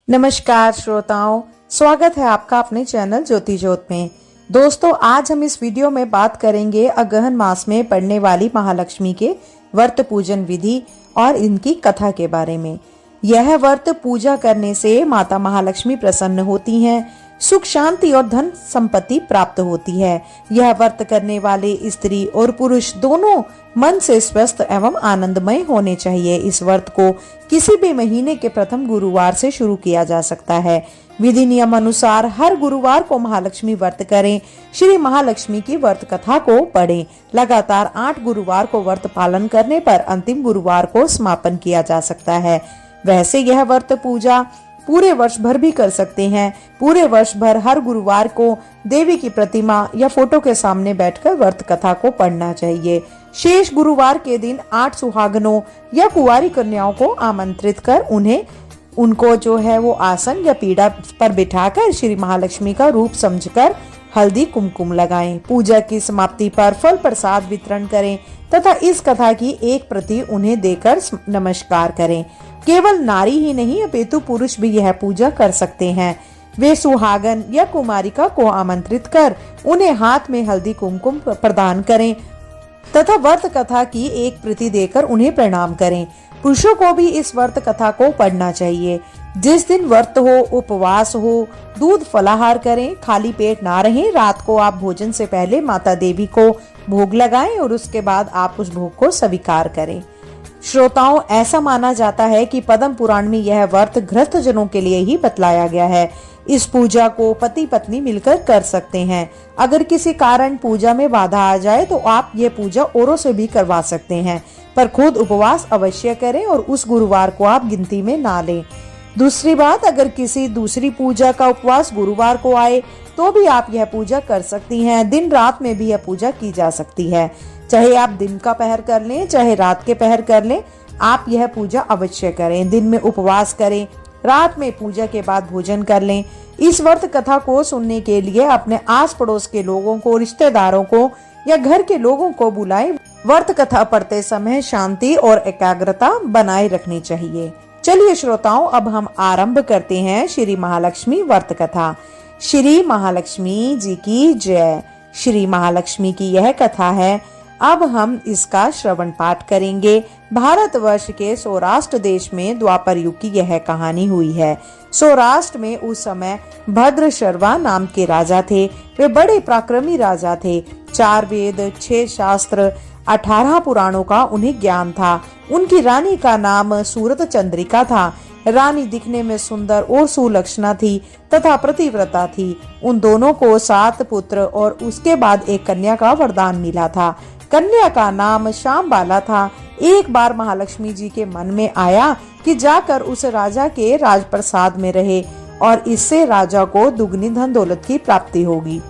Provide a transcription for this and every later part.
नमस्कार श्रोताओं, स्वागत है आपका अपने चैनल ज्योति ज्योत में। दोस्तों, आज हम इस वीडियो में बात करेंगे अगहन मास में पड़ने वाली महालक्ष्मी के व्रत पूजन विधि और इनकी कथा के बारे में। यह व्रत पूजा करने से माता महालक्ष्मी प्रसन्न होती हैं, सुख शांति और धन संपत्ति प्राप्त होती है। यह व्रत करने वाले स्त्री और पुरुष दोनों मन से स्वस्थ एवं आनंदमय होने चाहिए। इस व्रत को किसी भी महीने के प्रथम गुरुवार से शुरू किया जा सकता है। विधि नियम अनुसार हर गुरुवार को महालक्ष्मी व्रत करें। श्री महालक्ष्मी की व्रत कथा को पढ़ें। लगातार 8 गुरुवार को व्रत पालन करने पर अंतिम गुरुवार को समापन किया जा सकता है। वैसे यह व्रत पूजा पूरे वर्ष भर भी कर सकते हैं। पूरे वर्ष भर हर गुरुवार को देवी की प्रतिमा या फोटो के सामने बैठकर व्रत कथा को पढ़ना चाहिए। शेष गुरुवार के दिन 8 सुहागनों या कुंवारी कन्याओं को आमंत्रित कर उनको जो है वो आसन या पीढ़ा पर बिठाकर श्री महालक्ष्मी का रूप समझकर हल्दी कुमकुम लगाएं। पूजा की समाप्ति पर फल प्रसाद वितरण करें तथा इस कथा की एक प्रति उन्हें देकर नमस्कार करें। केवल नारी ही नहीं अपितु पुरुष भी यह पूजा कर सकते हैं। वे सुहागन या कुमारिका को आमंत्रित कर उन्हें हाथ में हल्दी कुमकुम प्रदान करें तथा व्रत कथा की एक प्रति देकर उन्हें प्रणाम करें। पुरुषों को भी इस व्रत कथा को पढ़ना चाहिए। जिस दिन व्रत हो, उपवास हो, दूध फलाहार करें, खाली पेट ना रहें। रात को आप भोजन से पहले माता देवी को भोग लगाएं और उसके बाद आप उस भोग को स्वीकार करें। श्रोताओं, ऐसा माना जाता है कि पद्म पुराण में यह व्रत गृहस्थ जनों के लिए ही बतलाया गया है। इस पूजा को पति पत्नी मिलकर कर सकते हैं। अगर किसी कारण पूजा में बाधा आ जाए तो आप ये पूजा औरों से भी करवा सकते हैं, पर खुद उपवास अवश्य करें और उस गुरुवार को आप गिनती में ना लें। दूसरी बात, अगर किसी दूसरी पूजा का उपवास गुरुवार को आए तो भी आप यह पूजा कर सकती हैं। दिन रात में भी यह पूजा की जा सकती है। चाहे आप दिन का पहर कर लें चाहे रात के पहर कर लें, आप यह पूजा अवश्य करें। दिन में उपवास करें, रात में पूजा के बाद भोजन कर लें। इस व्रत कथा को सुनने के लिए अपने आस पड़ोस के लोगों को, रिश्तेदारों को या घर के लोगों को बुलाएं। व्रत कथा पढ़ते समय शांति और एकाग्रता बनाए रखनी चाहिए। चलिए श्रोताओं, अब हम आरंभ करते हैं श्री महालक्ष्मी व्रत कथा। श्री महालक्ष्मी जी की जय। श्री महालक्ष्मी की यह कथा है। अब हम इसका श्रवण पाठ करेंगे। भारतवर्ष के सौराष्ट्र देश में द्वापर युग की यह कहानी हुई है। सौराष्ट्र में उस समय भद्रशर्वा नाम के राजा थे। वे बड़े पराक्रमी राजा थे। 4 वेद, 6 शास्त्र, 18 पुराणों का उन्हें ज्ञान था। उनकी रानी का नाम सूरत चंद्रिका था। रानी दिखने में सुंदर और सुलक्षणा थी तथा प्रतिव्रता थी। उन दोनों को 7 पुत्र और उसके बाद एक कन्या का वरदान मिला था। कन्या का नाम श्यामबाला था। एक बार महालक्ष्मी जी के मन में आया कि जाकर उस राजा के राजप्रसाद में रहे और इससे राजा को दुगनी धन दौलत की प्राप्ति होगी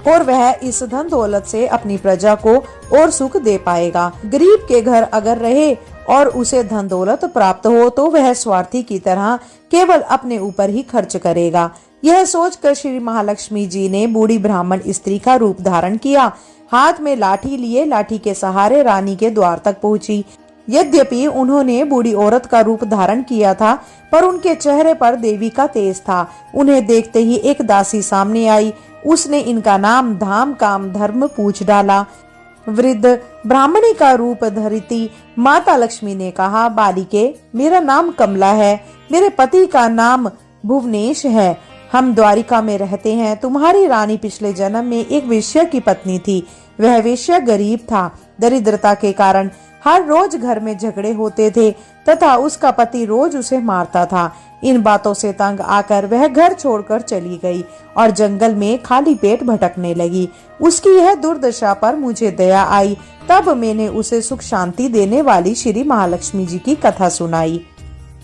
और वह इस धन दौलत से अपनी प्रजा को और सुख दे पाएगा। गरीब के घर अगर रहे और उसे धन दौलत प्राप्त हो तो वह स्वार्थी की तरह केवल अपने ऊपर ही खर्च करेगा। यह सोचकर श्री महालक्ष्मी जी ने बूढ़ी ब्राह्मण स्त्री का रूप धारण किया। हाथ में लाठी लिए लाठी के सहारे रानी के द्वार तक पहुंची। यद्यपि उन्होंने बूढ़ी औरत का रूप धारण किया था, पर उनके चेहरे पर देवी का तेज था। उन्हें देखते ही एक दासी सामने आई। उसने इनका नाम धाम काम धर्म पूछ डाला। वृद्ध ब्राह्मणी का रूप धरिती माता लक्ष्मी ने कहा, बालिके, मेरा नाम कमला है। मेरे पति का नाम भुवनेश है। हम द्वारिका में रहते हैं। तुम्हारी रानी पिछले जन्म में एक वेश्या की पत्नी थी। वह वेश्या गरीब था। दरिद्रता के कारण हर रोज घर में झगड़े होते थे तथा उसका पति रोज उसे मारता था। इन बातों से तंग आकर वह घर छोड़कर चली गई और जंगल में खाली पेट भटकने लगी। उसकी यह दुर्दशा पर मुझे दया आई। तब मैंने उसे सुख शांति देने वाली श्री महालक्ष्मी जी की कथा सुनाई।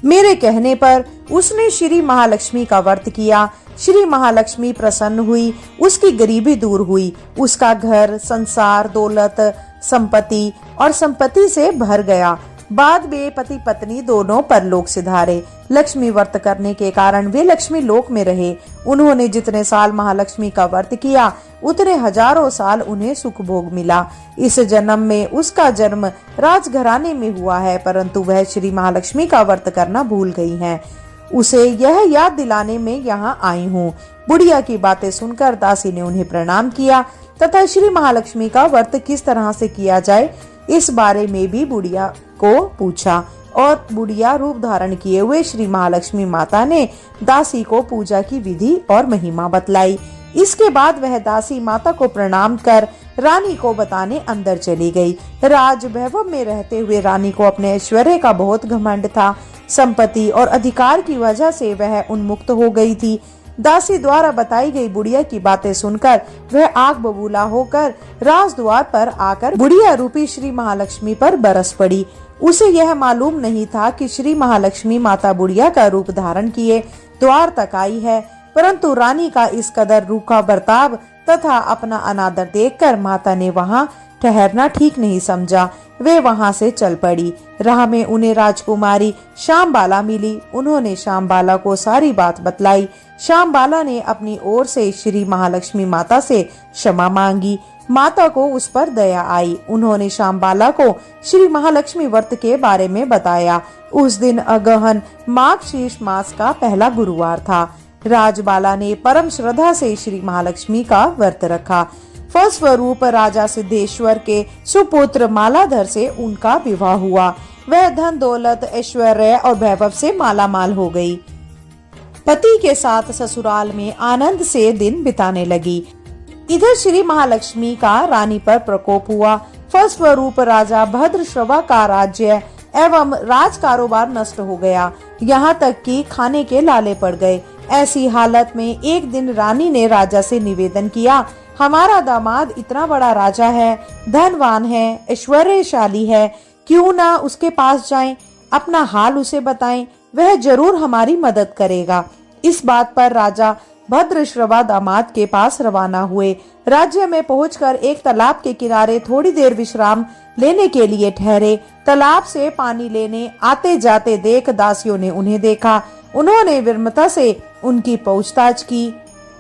मेरे कहने पर उसने श्री महालक्ष्मी का व्रत किया। श्री महालक्ष्मी प्रसन्न हुई। उसकी गरीबी दूर हुई। उसका घर, संसार, दौलत, संपत्ति और संपत्ति से भर गया। बाद में पति पत्नी दोनों परलोक सिधारे। लक्ष्मी व्रत करने के कारण वे लक्ष्मी लोक में रहे। उन्होंने जितने साल महालक्ष्मी का व्रत किया उतने हजारों साल उन्हें सुख भोग मिला। इस जन्म में उसका जन्म राजघराने में हुआ है, परंतु वह श्री महालक्ष्मी का व्रत करना भूल गई हैं। उसे यह याद दिलाने में यहाँ आई हूँ। बुढ़िया की बातें सुनकर दासी ने उन्हें प्रणाम किया तथा श्री महालक्ष्मी का व्रत किस तरह से किया जाए इस बारे में भी बुढ़िया को पूछा और बुढ़िया रूप धारण किए हुए श्री महालक्ष्मी माता ने दासी को पूजा की विधि और महिमा बतलाई। इसके बाद वह दासी माता को प्रणाम कर रानी को बताने अंदर चली गई। राज वैभव में रहते हुए रानी को अपने ऐश्वर्य का बहुत घमंड था। संपत्ति और अधिकार की वजह से वह उन्मुक्त हो गई थी। दासी द्वारा बताई गई बुढ़िया की बातें सुनकर वह आग बबूला होकर राजद्वार पर आकर बुढ़िया रूपी श्री महालक्ष्मी पर बरस पड़ी। उसे यह मालूम नहीं था कि श्री महालक्ष्मी माता बुढ़िया का रूप धारण किए द्वार तक आई है, परंतु रानी का इस कदर रूखा बर्ताव तथा अपना अनादर देखकर माता ने वहाँ ठहरना ठीक नहीं समझा। वे वहाँ से चल पड़ी। राह में उन्हें राजकुमारी श्यामबाला मिली। उन्होंने श्यामबाला को सारी बात बतलाई। श्यामबाला ने अपनी ओर से श्री महालक्ष्मी माता से क्षमा मांगी। माता को उस पर दया आई। उन्होंने श्यामबाला को श्री महालक्ष्मी व्रत के बारे में बताया। उस दिन अगहन माघ शीर्ष मास का पहला गुरुवार था। राजबाला ने परम श्रद्धा से श्री महालक्ष्मी का व्रत रखा। फलस्वरूप राजा सिद्धेश्वर के सुपुत्र मालाधर से उनका विवाह हुआ। वह धन दौलत ऐश्वर्य और वैभव से मालामाल हो गई। पति के साथ ससुराल में आनंद से दिन बिताने लगी। इधर श्री महालक्ष्मी का रानी पर प्रकोप हुआ। फलस्वरूप राजा भद्रश्रवा का राज्य एवं राज कारोबार नष्ट हो गया। यहाँ तक कि खाने के लाले पड़ गए। ऐसी हालत में एक दिन रानी ने राजा से निवेदन किया, हमारा दामाद इतना बड़ा राजा है, धनवान है, ऐश्वर्यशाली है, क्यों ना उसके पास जाएं, अपना हाल उसे बताएं, वह जरूर हमारी मदद करेगा। इस बात पर राजा भद्रश्रवा दामाद के पास रवाना हुए। राज्य में पहुंचकर एक तालाब के किनारे थोड़ी देर विश्राम लेने के लिए ठहरे। तालाब से पानी लेने आते जाते देख दासियों ने उन्हें देखा। उन्होंने विनम्रता से उनकी पूछताछ की।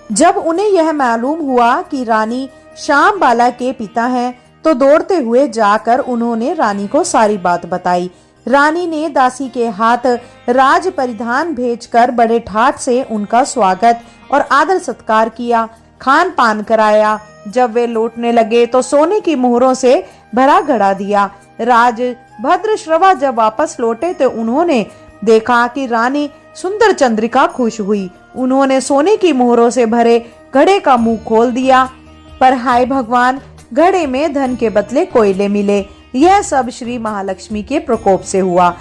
जब उन्हें यह मालूम हुआ कि रानी श्यामबाला के पिता हैं, तो दौड़ते हुए जाकर उन्होंने रानी को सारी बात बताई। रानी ने दासी के हाथ राज परिधान भेजकर बड़े ठाट से उनका स्वागत और आदर सत्कार किया, खान पान कराया। जब वे लौटने लगे तो सोने की मोहरों से भरा घड़ा दिया। राज भद्रश्रवा जब वापस लौटे तो उन्होंने देखा कि रानी सुंदर चंद्रिका खुश हुई। उन्होंने सोने की मोहरों से भरे घड़े का मुंह खोल दिया, पर हाय भगवान, घड़े में धन के बदले कोयले मिले। यह सब श्री महालक्ष्मी के प्रकोप से हुआ।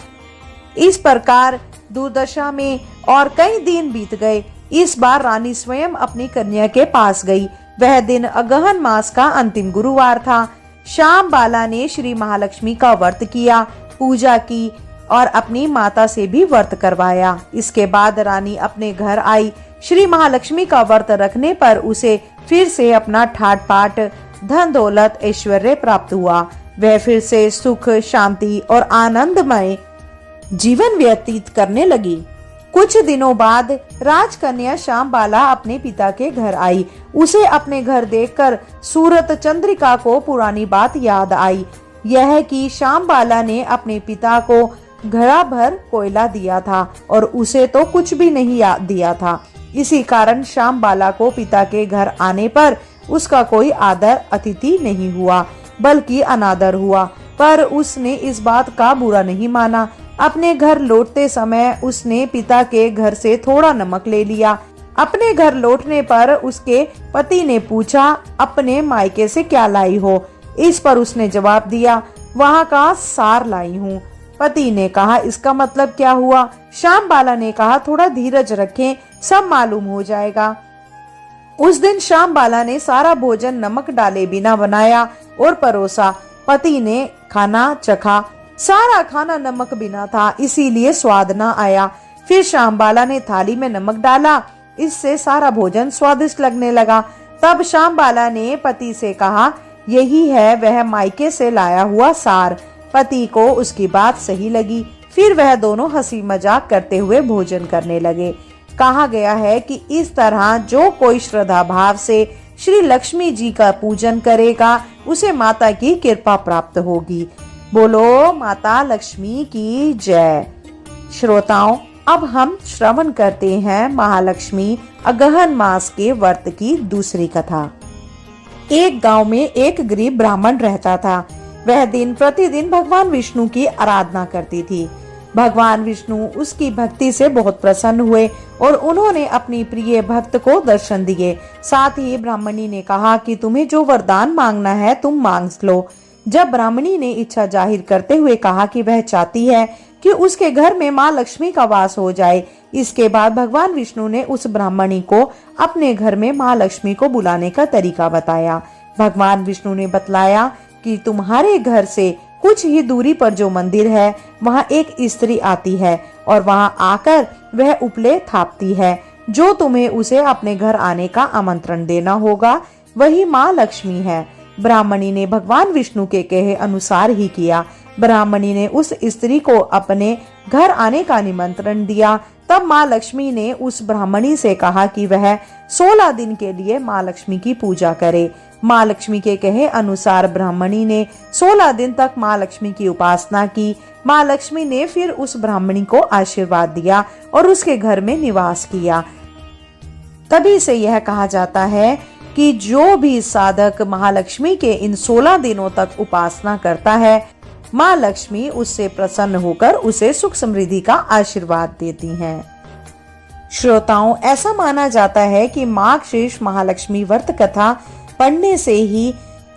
इस प्रकार दुर्दशा में और कई दिन बीत गए। इस बार रानी स्वयं अपनी कन्या के पास गई। वह दिन अगहन मास का अंतिम गुरुवार था। श्यामबाला ने श्री महालक्ष्मी का व्रत किया, पूजा की और अपनी माता से भी व्रत करवाया। इसके बाद रानी अपने घर आई। श्री महालक्ष्मी का व्रत रखने पर उसे फिर से अपना ठाट पाट धन दौलत ऐश्वर्य प्राप्त हुआ। वह फिर से सुख शांति और आनंदमय जीवन व्यतीत करने लगी। कुछ दिनों बाद राजकन्या श्यामबाला अपने पिता के घर आई। उसे अपने घर देखकर सूरत चंद्रिका को पुरानी बात याद आई। यह कि श्यामबाला ने अपने पिता को घड़ा भर कोयला दिया था और उसे तो कुछ भी नहीं दिया था। इसी कारण श्यामबाला को पिता के घर आने पर उसका कोई आदर अतिथि नहीं हुआ, बल्कि अनादर हुआ। पर उसने इस बात का बुरा नहीं माना। अपने घर लौटते समय उसने पिता के घर से थोड़ा नमक ले लिया। अपने घर लौटने पर उसके पति ने पूछा, अपने मायके से क्या लाई हो? इस पर उसने जवाब दिया, वहाँ का सार लाई हूँ। पति ने कहा, इसका मतलब क्या हुआ? श्यामबाला ने कहा, थोड़ा धीरज रखें, सब मालूम हो जाएगा। उस दिन श्यामबाला ने सारा भोजन नमक डाले बिना बनाया और परोसा। पति ने खाना चखा। सारा खाना नमक बिना था, इसीलिए स्वाद न आया। फिर श्यामबाला ने थाली में नमक डाला, इससे सारा भोजन स्वादिष्ट लगने लगा। तब श्यामबाला ने पति से कहा, यही है वह मायके से लाया हुआ सार। पति को उसकी बात सही लगी। फिर वह दोनों हंसी मजाक करते हुए भोजन करने लगे। कहा गया है कि इस तरह जो कोई श्रद्धा भाव से श्री लक्ष्मी जी का पूजन करेगा, उसे माता की कृपा प्राप्त होगी। बोलो माता लक्ष्मी की जय। श्रोताओं, अब हम श्रवण करते हैं महालक्ष्मी अगहन मास के व्रत की दूसरी कथा। एक गांव में एक गरीब ब्राह्मण रहता था। वह दिन प्रतिदिन भगवान विष्णु की आराधना करती थी। भगवान विष्णु उसकी भक्ति से बहुत प्रसन्न हुए और उन्होंने अपनी प्रिय भक्त को दर्शन दिए। साथ ही ब्राह्मणी ने कहा कि तुम्हें जो वरदान मांगना है तुम मांग लो। जब ब्राह्मणी ने इच्छा जाहिर करते हुए कहा कि वह चाहती है कि उसके घर में माँ लक्ष्मी का वास हो जाए, इसके बाद भगवान विष्णु ने उस ब्राह्मणी को अपने घर में माँ लक्ष्मी को बुलाने का तरीका बताया। भगवान विष्णु ने बतलाया कि तुम्हारे घर से कुछ ही दूरी पर जो मंदिर है वहाँ एक स्त्री आती है और वहाँ आकर वह उपले थापती है। जो तुम्हें उसे अपने घर आने का आमंत्रण देना होगा वही माँ लक्ष्मी है। ब्राह्मणी ने भगवान विष्णु के कहे अनुसार ही किया। ब्राह्मणी ने उस स्त्री को अपने घर आने का निमंत्रण दिया। तब माँ लक्ष्मी ने उस ब्राह्मणी से कहा कि वह 16 दिन के लिए माँ लक्ष्मी की पूजा करे। माँ लक्ष्मी के कहे अनुसार ब्राह्मणी ने 16 दिन तक माँ लक्ष्मी की उपासना की। माँ लक्ष्मी ने फिर उस ब्राह्मणी को आशीर्वाद दिया और उसके घर में निवास किया। तभी से यह कहा जाता है कि जो भी साधक महालक्ष्मी के इन 16 दिनों तक उपासना करता है, माँ लक्ष्मी उससे प्रसन्न होकर उसे सुख समृद्धि का आशीर्वाद देती हैं। श्रोताओं, ऐसा माना जाता है कि माघ शीर्ष महालक्ष्मी व्रत कथा पढ़ने से ही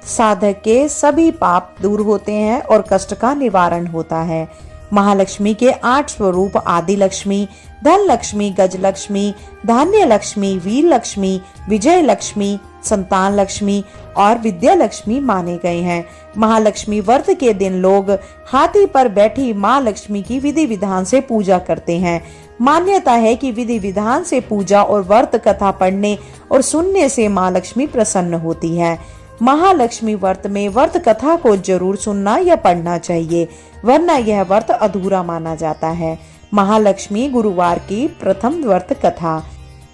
साधक के सभी पाप दूर होते हैं और कष्ट का निवारण होता है। महालक्ष्मी के 8 स्वरूप आदि लक्ष्मी, धन लक्ष्मी, गज लक्ष्मी, धान्य लक्ष्मी, वीर लक्ष्मी, विजय लक्ष्मी, संतान लक्ष्मी और विद्या लक्ष्मी माने गए हैं। महालक्ष्मी व्रत के दिन लोग हाथी पर बैठी माँ लक्ष्मी की विधि विधान से पूजा करते हैं। मान्यता है कि विधि विधान से पूजा और व्रत कथा पढ़ने और सुनने से माँ लक्ष्मी प्रसन्न होती है। महालक्ष्मी व्रत में व्रत कथा को जरूर सुनना या पढ़ना चाहिए, वरना यह व्रत अधूरा माना जाता है। महालक्ष्मी गुरुवार की प्रथम व्रत कथा।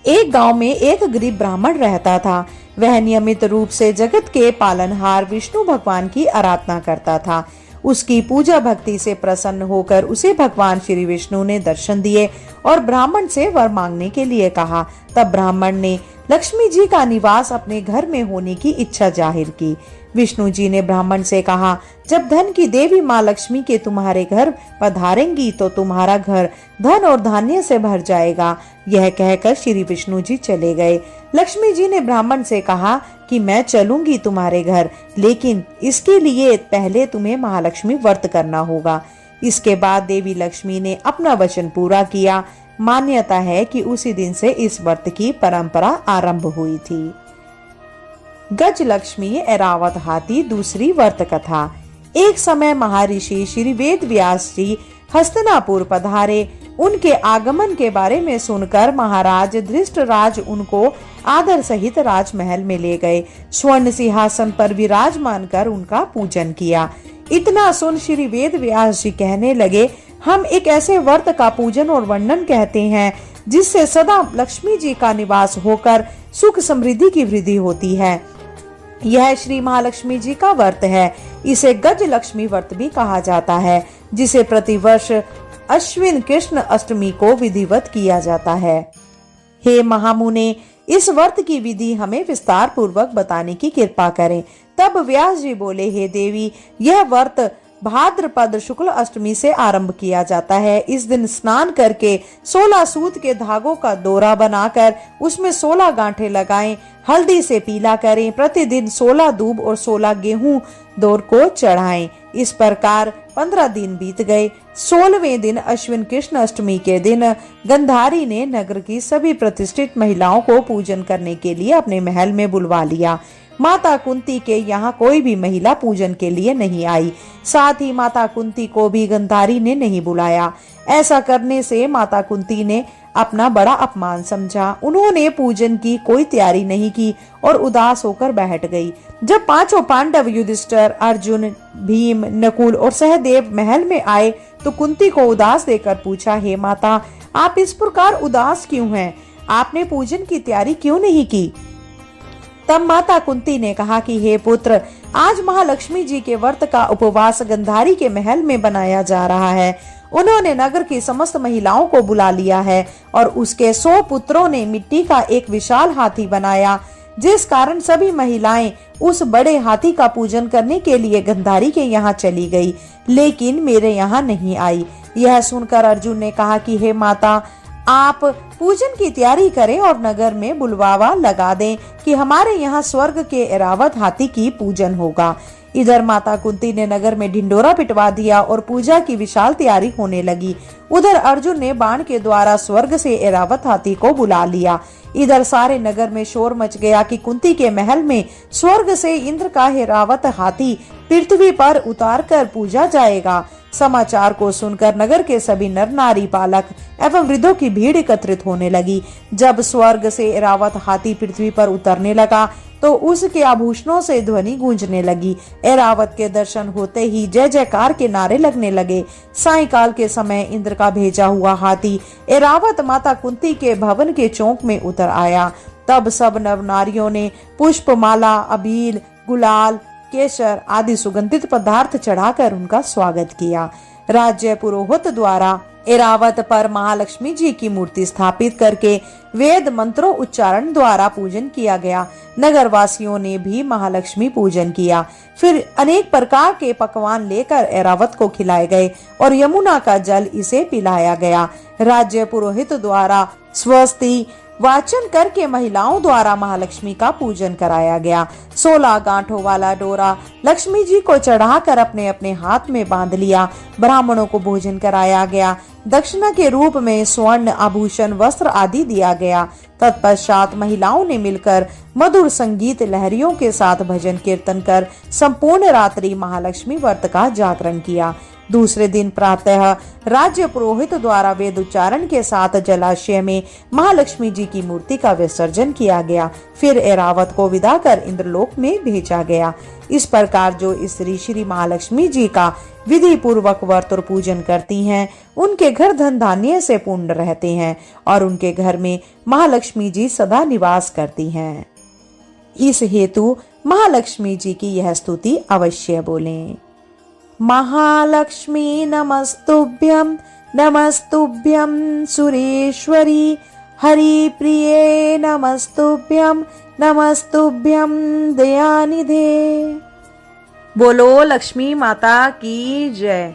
एक गांव में एक गरीब ब्राह्मण रहता था। वह नियमित रूप से जगत के पालनहार विष्णु भगवान की आराधना करता था। उसकी पूजा भक्ति से प्रसन्न होकर उसे भगवान श्री विष्णु ने दर्शन दिए और ब्राह्मण से वर मांगने के लिए कहा। तब ब्राह्मण ने लक्ष्मी जी का निवास अपने घर में होने की इच्छा जाहिर की। विष्णु जी ने ब्राह्मण से कहा, जब धन की देवी माँ लक्ष्मी के तुम्हारे घर पधारेंगी तो तुम्हारा घर धन और धान्य से भर जाएगा। यह कहकर श्री विष्णु जी चले गए। लक्ष्मी जी ने ब्राह्मण से कहा कि मैं चलूंगी तुम्हारे घर, लेकिन इसके लिए पहले तुम्हें महालक्ष्मी व्रत करना होगा। इसके बाद देवी लक्ष्मी ने अपना वचन पूरा किया। मान्यता है कि उसी दिन से इस व्रत की परंपरा आरंभ हुई थी। गज लक्ष्मी ऐरावत हाथी दूसरी व्रत कथा। एक समय महर्षि श्री वेद व्यास जी हस्तिनापुर पधारे। उनके आगमन के बारे में सुनकर महाराज धृष्टराज उनको आदर सहित राजमहल में ले गए। स्वर्ण सिंहासन पर विराजमान कर उनका पूजन किया। इतना सुन श्री वेद व्यास जी कहने लगे, हम एक ऐसे व्रत का पूजन और वर्णन कहते हैं जिससे सदा लक्ष्मी जी का निवास होकर सुख समृद्धि की वृद्धि होती है। यह श्री महालक्ष्मी जी का व्रत है। इसे गज लक्ष्मी व्रत भी कहा जाता है, जिसे प्रतिवर्ष अश्विन कृष्ण अष्टमी को विधिवत किया जाता है। हे महामुने, इस व्रत की विधि हमें विस्तार पूर्वक बताने की कृपा करें। तब व्यास जी बोले, हे देवी, यह व्रत भाद्रपद शुक्ल अष्टमी से आरंभ किया जाता है। इस दिन स्नान करके 16 सूत के धागों का डोरा बनाकर उसमें 16 गांठें लगाएं, हल्दी से पीला करें। प्रतिदिन 16 दूब और 16 गेहूं दौर को चढ़ाएं। इस प्रकार 15 दिन बीत गए। 16वें दिन अश्विन कृष्ण अष्टमी के दिन गंधारी ने नगर की सभी प्रतिष्ठित महिलाओं को पूजन करने के लिए अपने महल में बुलवा लिया। माता कुंती के यहाँ कोई भी महिला पूजन के लिए नहीं आई। साथ ही माता कुंती को भी गंधारी ने नहीं बुलाया। ऐसा करने से माता कुंती ने अपना बड़ा अपमान समझा। उन्होंने पूजन की कोई तैयारी नहीं की और उदास होकर बैठ गई। जब 5 पांडव युधिष्ठिर, अर्जुन, भीम, नकुल और सहदेव महल में आए तो कुंती को उदास देखकर पूछा, हे माता, आप इस प्रकार उदास क्यों हैं? आपने पूजन की तैयारी क्यों नहीं की? तब माता कुंती ने कहा कि हे पुत्र, आज महालक्ष्मी जी के व्रत का उपवास गंधारी के महल में बनाया जा रहा है। उन्होंने नगर की समस्त महिलाओं को बुला लिया है और उसके 100 पुत्रों ने मिट्टी का एक विशाल हाथी बनाया, जिस कारण सभी महिलाएं उस बड़े हाथी का पूजन करने के लिए गंधारी के यहाँ चली गई, लेकिन मेरे यहाँ नहीं आई। यह सुनकर अर्जुन ने कहा कि हे माता, आप पूजन की तैयारी करें और नगर में बुलवावा लगा दें कि हमारे यहाँ स्वर्ग के ऐरावत हाथी की पूजन होगा। इधर माता कुंती ने नगर में ढिंडोरा पिटवा दिया और पूजा की विशाल तैयारी होने लगी। उधर अर्जुन ने बाण के द्वारा स्वर्ग से ऐरावत हाथी को बुला लिया। इधर सारे नगर में शोर मच गया कि कुंती के महल में स्वर्ग से इंद्र का ऐरावत हाथी पृथ्वी पर उतार कर पूजा जाएगा। समाचार को सुनकर नगर के सभी नर नारी, बालक एवं वृद्धों की भीड़ एकत्रित होने लगी। जब स्वर्ग से ऐरावत हाथी पृथ्वी पर उतरने लगा तो उसके आभूषणों से ध्वनि गूंजने लगी। ऐरावत के दर्शन होते ही जय जयकार के नारे लगने लगे। सायंकाल के समय इंद्र का भेजा हुआ हाथी ऐरावत माता कुंती के भवन के चौक में उतर आया। तब सब नर नारियों ने पुष्प माला, अबील, गुलाल, केसर आदि सुगंधित पदार्थ चढ़ाकर उनका स्वागत किया। राज्य पुरोहित द्वारा ऐरावत पर महालक्ष्मी जी की मूर्ति स्थापित करके वेद मंत्रों उच्चारण द्वारा पूजन किया गया। नगर वासियों ने भी महालक्ष्मी पूजन किया। फिर अनेक प्रकार के पकवान लेकर ऐरावत को खिलाए गए और यमुना का जल इसे पिलाया गया। राज्य पुरोहित द्वारा स्वस्ति वाचन करके महिलाओं द्वारा महालक्ष्मी का पूजन कराया गया। 16 गांठों वाला डोरा लक्ष्मी जी को चढ़ाकर अपने अपने हाथ में बांध लिया। ब्राह्मणों को भोजन कराया गया। दक्षिणा के रूप में स्वर्ण आभूषण, वस्त्र आदि दिया गया। तत्पश्चात महिलाओं ने मिलकर मधुर संगीत लहरियों के साथ भजन कीर्तन कर संपूर्ण रात्रि महालक्ष्मी व्रत का जागरण किया। दूसरे दिन प्रातः राज्य पुरोहित द्वारा वेद उच्चारण के साथ जलाशय में महालक्ष्मी जी की मूर्ति का विसर्जन किया गया। फिर ऐरावत को विदा कर इंद्रलोक में भेजा गया। इस प्रकार जो स्त्री श्री महालक्ष्मी जी का विधि पूर्वक व्रत और पूजन करती हैं, उनके घर धन धान्य से पूर्ण रहते हैं और उनके घर में महालक्ष्मी जी सदा निवास करती हैं। इस हेतु महालक्ष्मी जी की यह स्तुति अवश्य बोलें। महालक्ष्मी नमस्तुभ्यं, नमस्तुभ्यं सुरेश्वरी, हरि प्रिये नमस्तुभ्यं, नमस्तुभ्यं दयानिधे। बोलो लक्ष्मी माता की जय।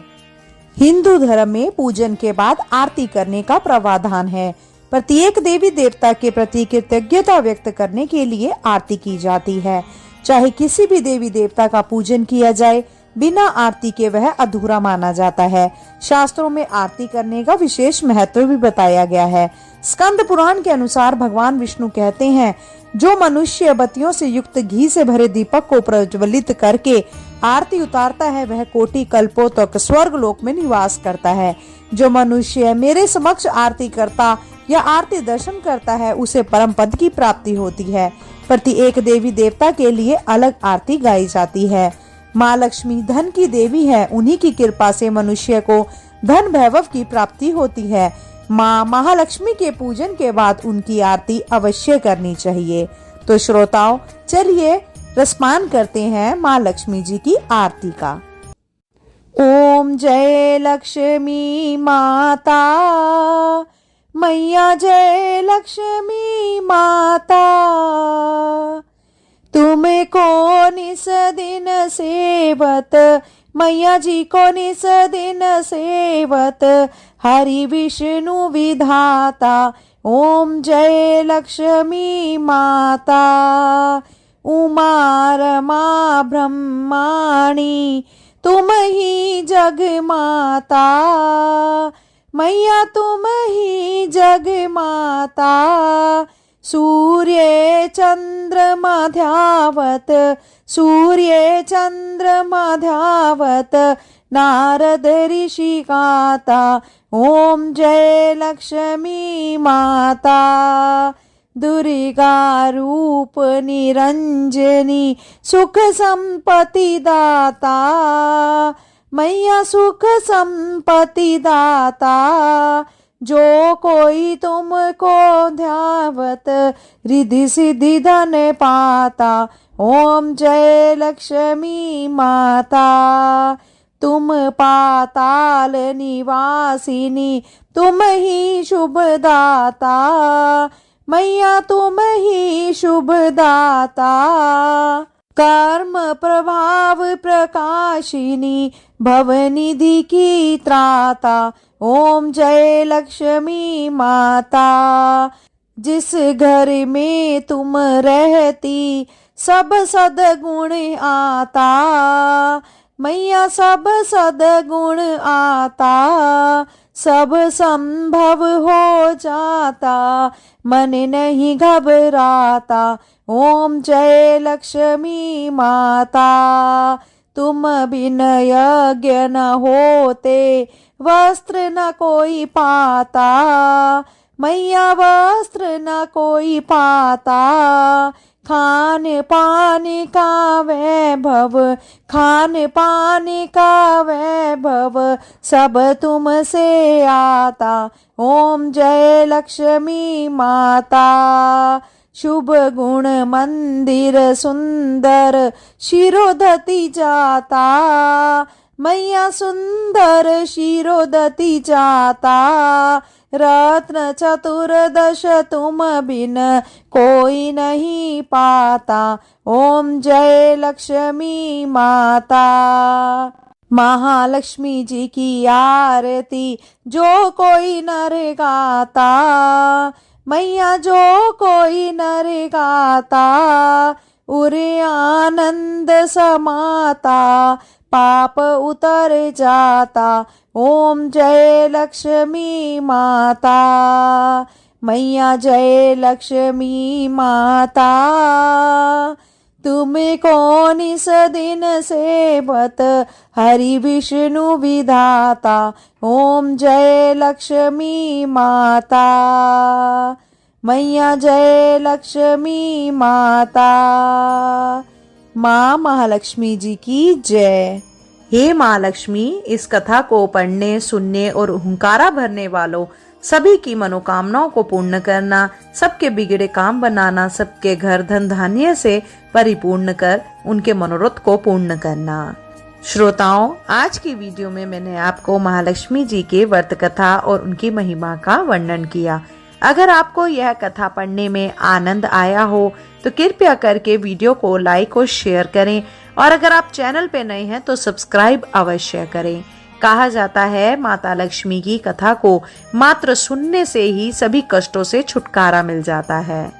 हिंदू धर्म में पूजन के बाद आरती करने का प्रावधान है। प्रत्येक देवी देवता के प्रति कृतज्ञता व्यक्त करने के लिए आरती की जाती है। चाहे किसी भी देवी देवता का पूजन किया जाए, बिना आरती के वह अधूरा माना जाता है। शास्त्रों में आरती करने का विशेष महत्व भी बताया गया है। स्कंद पुराण के अनुसार भगवान विष्णु कहते हैं, जो मनुष्य बत्तियों से युक्त घी से भरे दीपक को प्रज्वलित करके आरती उतारता है, वह कोटि कल्पों तक स्वर्ग लोक में निवास करता है। जो मनुष्य मेरे समक्ष आरती करता या आरती दर्शन करता है, उसे परम पद की प्राप्ति होती है। प्रत्येक देवी देवता के लिए अलग आरती गाई जाती है। माँ लक्ष्मी धन की देवी है। उन्हीं की कृपा से मनुष्य को धन वैभव की प्राप्ति होती है। माँ महालक्ष्मी के पूजन के बाद उनकी आरती अवश्य करनी चाहिए। तो श्रोताओं, चलिए रसपान करते हैं माँ लक्ष्मी जी की आरती का। ओम जय लक्ष्मी माता, मैया जय लक्ष्मी माता, तुम्हें को निस दिन सेवत, मैया जी को निस दिन सेवत, हरि विष्णु विधाता। ओम जय लक्ष्मी माता, उमा रमा ब्रह्माणी, तुम ही जग माता, मैया तुम ही जग माता। सूर्य चंद्रमा ध्यावत, सूर्य चंद्रमा ध्यावत, नारद ऋषि गाता। ओम जय लक्ष्मी माता, दुर्गा रूप निरंजनी, सुख संपत्ति दाता, मैया सुख संपत्ति दाता। जो कोई तुमको ध्यावत, रिद्धि सिद्धि धन पाता। ओम जय लक्ष्मी माता, तुम पाताल निवासिनी, तुम ही शुभदाता, मैया तुम ही शुभदाता। कर्म प्रभाव प्रकाशिनी, भवनिधि की त्राता, ओम जय लक्ष्मी माता। जिस घर में तुम रहती, सब सद्गुण आता, मैया सब सद्गुण आता। सब संभव हो जाता, मन नहीं घबराता, ओम जय लक्ष्मी माता। तुम बिन यज्ञ न होते, वस्त्र न कोई पाता, मैया वस्त्र न कोई पाता। खान पान का वैभव, खान पान का वैभव, सब तुमसे आता, ओम जय लक्ष्मी माता। शुभ गुण मंदिर सुंदर, शिरोधति जाता, मैया सुंदर शिरोधति जाता। रत्न चतुर्दश तुम बिन कोई नहीं पाता, ओम जय लक्ष्मी माता। महालक्ष्मी जी की आरती जो कोई नर गाता, मैया जो कोई नर गाता, उरे आनंद समाता, पाप उतर जाता, ओम जय लक्ष्मी माता। मैया जय लक्ष्मी माता। तुम कौन इस दिन सेवत, हरि विष्णु विधाता, ओम जय लक्ष्मी माता। मैया जय लक्ष्मी माता। माँ महालक्ष्मी जी की जय। हे माँ लक्ष्मी, इस कथा को पढ़ने, सुनने और हुंकारा भरने वालों सभी की मनोकामनाओं को पूर्ण करना, सबके बिगड़े काम बनाना, सबके घर धन धान्य से परिपूर्ण कर उनके मनोरथ को पूर्ण करना। श्रोताओं, आज की वीडियो में मैंने आपको महालक्ष्मी जी के व्रत कथा और उनकी महिमा का वर्णन किया। अगर आपको यह कथा पढ़ने में आनंद आया हो तो कृपया करके वीडियो को लाइक और शेयर करें, और अगर आप चैनल पे नए हैं तो सब्सक्राइब अवश्य करें। कहा जाता है माता लक्ष्मी की कथा को मात्र सुनने से ही सभी कष्टों से छुटकारा मिल जाता है।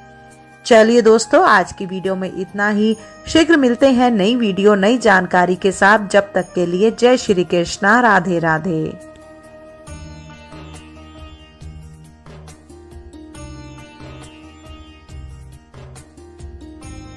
चलिए दोस्तों, आज की वीडियो में इतना ही। शीघ्र मिलते हैं नई वीडियो नई जानकारी के साथ। जब तक के लिए जय श्री कृष्णा, राधे राधे।